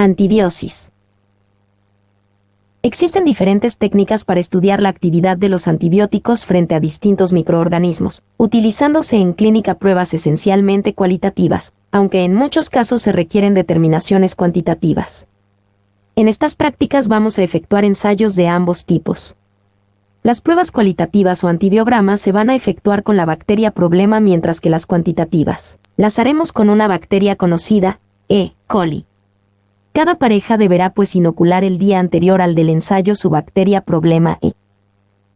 Antibiosis. Existen diferentes técnicas para estudiar la actividad de los antibióticos frente a distintos microorganismos, utilizándose en clínica pruebas esencialmente cualitativas, aunque en muchos casos se requieren determinaciones cuantitativas. En estas prácticas vamos a efectuar ensayos de ambos tipos. Las pruebas cualitativas o antibiogramas se van a efectuar con la bacteria problema, mientras que las cuantitativas las haremos con una bacteria conocida, E. coli. Cada pareja deberá pues inocular el día anterior al del ensayo su bacteria problema E.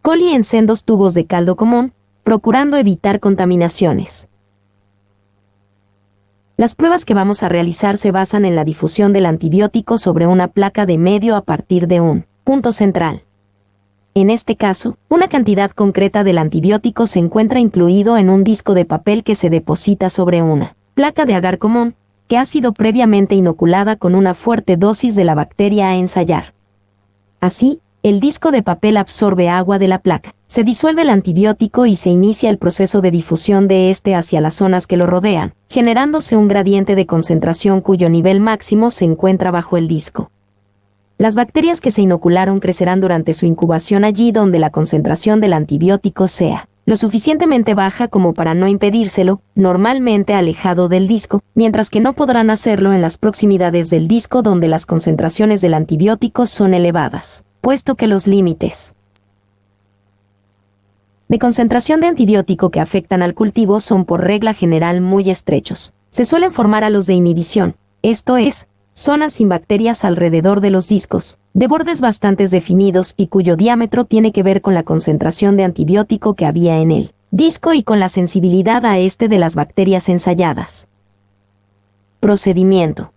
coli en sendos tubos de caldo común, procurando evitar contaminaciones. Las pruebas que vamos a realizar se basan en la difusión del antibiótico sobre una placa de medio a partir de un punto central. En este caso, una cantidad concreta del antibiótico se encuentra incluido en un disco de papel que se deposita sobre una placa de agar común, que ha sido previamente inoculada con una fuerte dosis de la bacteria a ensayar. Así, el disco de papel absorbe agua de la placa, se disuelve el antibiótico y se inicia el proceso de difusión de este hacia las zonas que lo rodean, generándose un gradiente de concentración cuyo nivel máximo se encuentra bajo el disco. Las bacterias que se inocularon crecerán durante su incubación allí donde la concentración del antibiótico sea lo suficientemente baja como para no impedírselo, normalmente alejado del disco, mientras que no podrán hacerlo en las proximidades del disco donde las concentraciones del antibiótico son elevadas, puesto que los límites de concentración de antibiótico que afectan al cultivo son por regla general muy estrechos. Se suelen formar halos de inhibición, esto es, zonas sin bacterias alrededor de los discos, de bordes bastante definidos y cuyo diámetro tiene que ver con la concentración de antibiótico que había en el disco y con la sensibilidad a este de las bacterias ensayadas. Procedimiento.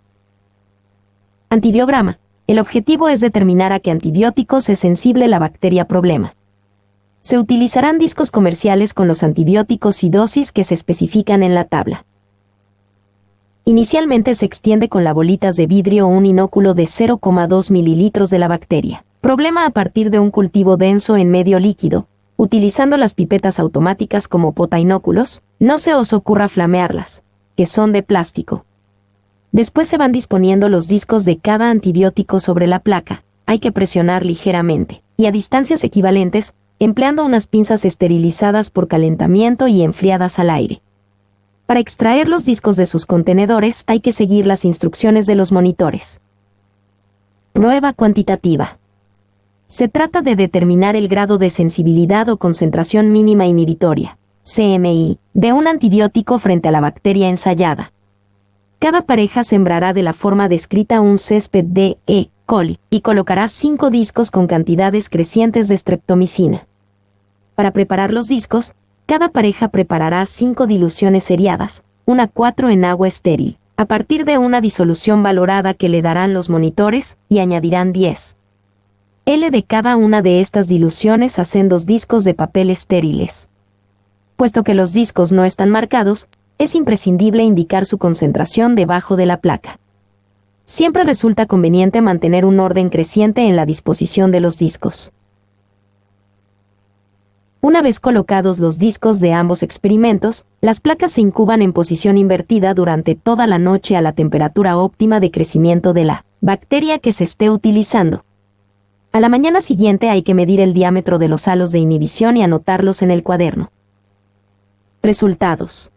Antibiograma. El objetivo es determinar a qué antibióticos es sensible la bacteria problema. Se utilizarán discos comerciales con los antibióticos y dosis que se especifican en la tabla. Inicialmente se extiende con la bolitas de vidrio un inóculo de 0,2 mililitros de la bacteria. Problema a partir de un cultivo denso en medio líquido, utilizando las pipetas automáticas como potainóculos, no se os ocurra flamearlas, que son de plástico. Después se van disponiendo los discos de cada antibiótico sobre la placa, hay que presionar ligeramente, y a distancias equivalentes, empleando unas pinzas esterilizadas por calentamiento y enfriadas al aire. Para extraer los discos de sus contenedores hay que seguir las instrucciones de los monitores. Prueba cuantitativa. Se trata de determinar el grado de sensibilidad o concentración mínima inhibitoria, CMI, de un antibiótico frente a la bacteria ensayada. Cada pareja sembrará de la forma descrita un césped de E. coli y colocará 5 discos con cantidades crecientes de streptomicina. Para preparar los discos, cada pareja preparará 5 diluciones seriadas, una 4 en agua estéril, a partir de una disolución valorada que le darán los monitores, y añadirán 10 L de cada una de estas diluciones a sendos discos de papel estériles. Puesto que los discos no están marcados, es imprescindible indicar su concentración debajo de la placa. Siempre resulta conveniente mantener un orden creciente en la disposición de los discos. Una vez colocados los discos de ambos experimentos, las placas se incuban en posición invertida durante toda la noche a la temperatura óptima de crecimiento de la bacteria que se esté utilizando. A la mañana siguiente hay que medir el diámetro de los halos de inhibición y anotarlos en el cuaderno. Resultados.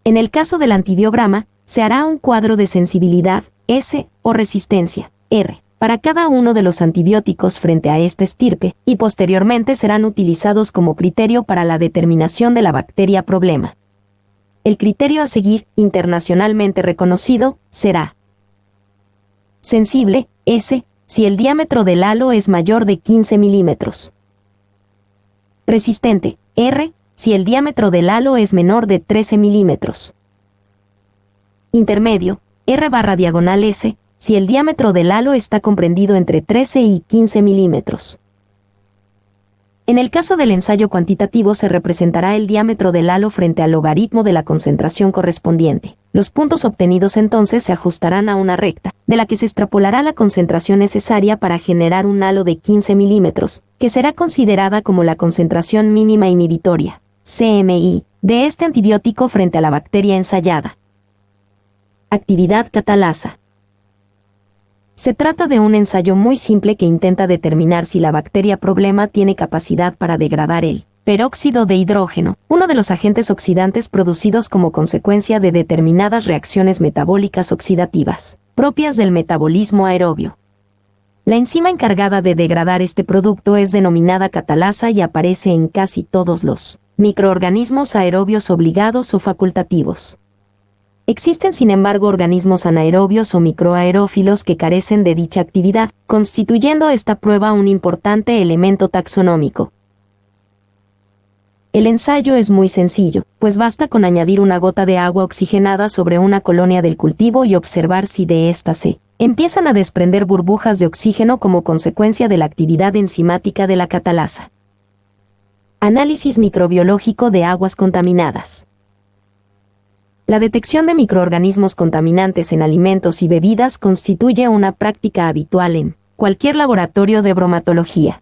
En el caso del antibiograma, se hará un cuadro de sensibilidad, S, o resistencia, R, para cada uno de los antibióticos frente a esta estirpe, y posteriormente serán utilizados como criterio para la determinación de la bacteria problema. El criterio a seguir, internacionalmente reconocido, será sensible, S, si el diámetro del halo es mayor de 15 milímetros. Resistente, R, si el diámetro del halo es menor de 13 milímetros. Intermedio, R/S, si el diámetro del halo está comprendido entre 13 y 15 milímetros. En el caso del ensayo cuantitativo se representará el diámetro del halo frente al logaritmo de la concentración correspondiente. Los puntos obtenidos entonces se ajustarán a una recta, de la que se extrapolará la concentración necesaria para generar un halo de 15 milímetros, que será considerada como la concentración mínima inhibitoria, CMI, de este antibiótico frente a la bacteria ensayada. Actividad catalasa. Se trata de un ensayo muy simple que intenta determinar si la bacteria problema tiene capacidad para degradar el peróxido de hidrógeno, uno de los agentes oxidantes producidos como consecuencia de determinadas reacciones metabólicas oxidativas, propias del metabolismo aerobio. La enzima encargada de degradar este producto es denominada catalasa y aparece en casi todos los microorganismos aerobios obligados o facultativos. Existen, sin embargo, organismos anaerobios o microaerófilos que carecen de dicha actividad, constituyendo esta prueba un importante elemento taxonómico. El ensayo es muy sencillo, pues basta con añadir una gota de agua oxigenada sobre una colonia del cultivo y observar si de ésta se empiezan a desprender burbujas de oxígeno como consecuencia de la actividad enzimática de la catalasa. Análisis microbiológico de aguas contaminadas. La detección de microorganismos contaminantes en alimentos y bebidas constituye una práctica habitual en cualquier laboratorio de bromatología.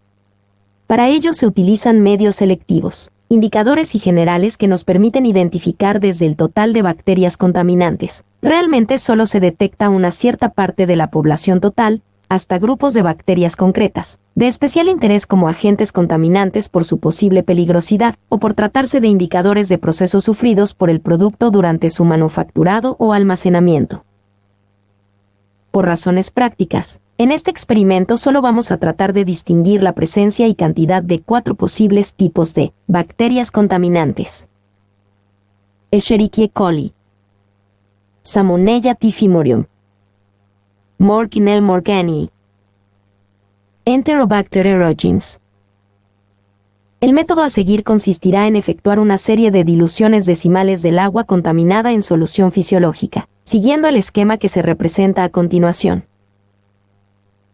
Para ello se utilizan medios selectivos, indicadores y generales que nos permiten identificar desde el total de bacterias contaminantes. Realmente solo se detecta una cierta parte de la población total, hasta grupos de bacterias concretas, de especial interés como agentes contaminantes por su posible peligrosidad o por tratarse de indicadores de procesos sufridos por el producto durante su manufacturado o almacenamiento. Por razones prácticas, en este experimento solo vamos a tratar de distinguir la presencia y cantidad de 4 posibles tipos de bacterias contaminantes. Escherichia coli, Salmonella typhimurium, Morchinella morganii, Enterobacter aerogenes. El método a seguir consistirá en efectuar una serie de diluciones decimales del agua contaminada en solución fisiológica, siguiendo el esquema que se representa a continuación.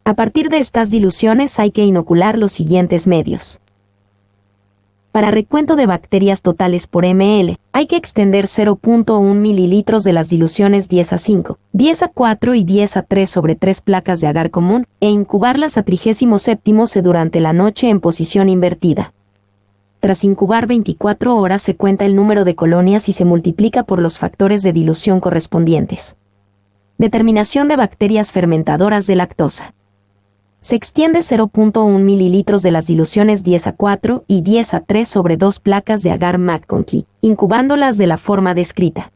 A partir de estas diluciones hay que inocular los siguientes medios. Para recuento de bacterias totales por ml, hay que extender 0.1 ml de las diluciones 10-5, 10-4 y 10-3 sobre 3 placas de agar común, e incubarlas a 37 C durante la noche en posición invertida. Tras incubar 24 horas se cuenta el número de colonias y se multiplica por los factores de dilución correspondientes. Determinación de bacterias fermentadoras de lactosa. Se extiende 0.1 ml de las diluciones 10-4 y 10-3 sobre 2 placas de agar McConkey, incubándolas de la forma descrita.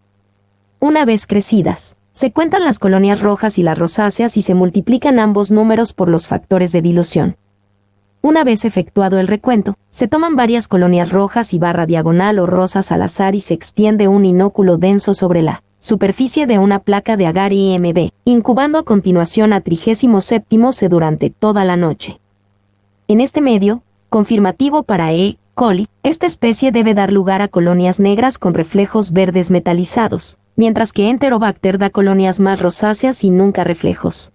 Una vez crecidas, se cuentan las colonias rojas y las rosáceas y se multiplican ambos números por los factores de dilución. Una vez efectuado el recuento, se toman varias colonias rojas y barra diagonal o rosas al azar y se extiende un inóculo denso sobre la superficie de una placa de agar IMB, incubando a continuación a 37 C durante toda la noche. En este medio, confirmativo para E. coli, esta especie debe dar lugar a colonias negras con reflejos verdes metalizados, mientras que Enterobacter da colonias más rosáceas y nunca reflejos.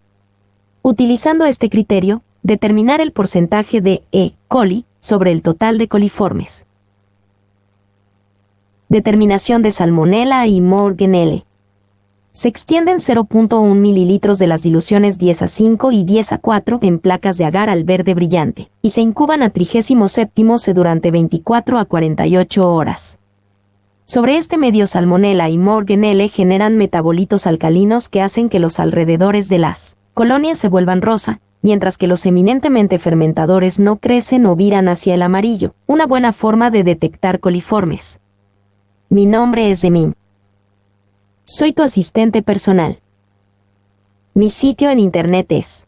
Utilizando este criterio, determinar el porcentaje de E. coli sobre el total de coliformes. Determinación de Salmonella y Morghenella. Se extienden 0.1 ml de las diluciones 10-5 y 10-4 en placas de agar al verde brillante, y se incuban a 37 C durante 24 a 48 horas. Sobre este medio Salmonella y Morghenella generan metabolitos alcalinos que hacen que los alrededores de las colonias se vuelvan rosa, mientras que los eminentemente fermentadores no crecen o viran hacia el amarillo, una buena forma de detectar coliformes. Mi nombre es Demim. Soy tu asistente personal. Mi sitio en internet es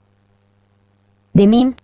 demim.es.tl.